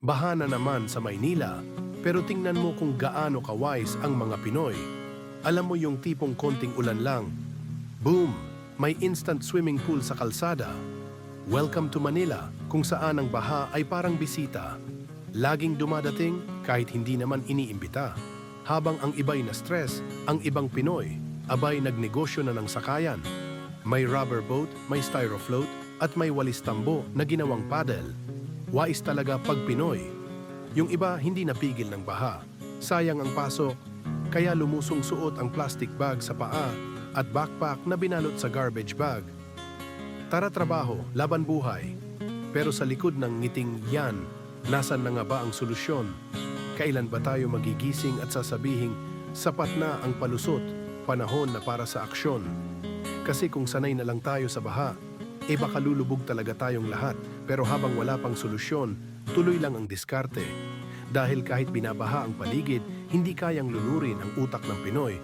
Baha na naman sa Maynila, pero tingnan mo kung gaano kawais ang mga Pinoy. Alam mo yung tipong konting ulan lang, boom! May instant swimming pool sa kalsada. Welcome to Manila, kung saan ang baha ay parang bisita. Laging dumadating kahit hindi naman iniimbita. Habang ang iba'y na-stress, ang ibang Pinoy, abay nagnegosyo na ng sakayan. May rubber boat, may styrofloat, at may walis tambo na ginawang paddle. Wais talaga pag Pinoy. Yung iba hindi napigil ng baha. Sayang ang pasok, kaya lumusong suot ang plastic bag sa paa at backpack na binalot sa garbage bag. Tara trabaho, laban buhay. Pero sa likod ng ngiting yan, nasan na nga ba ang solusyon? Kailan ba tayo magigising at sasabihing, sapat na ang palusot, panahon na para sa aksyon? Kasi kung sanay na lang tayo sa baha, baka lulubog talaga tayong lahat. Pero habang wala pang solusyon, tuloy lang ang diskarte. Dahil kahit binabaha ang paligid, hindi kayang lunurin ang utak ng Pinoy.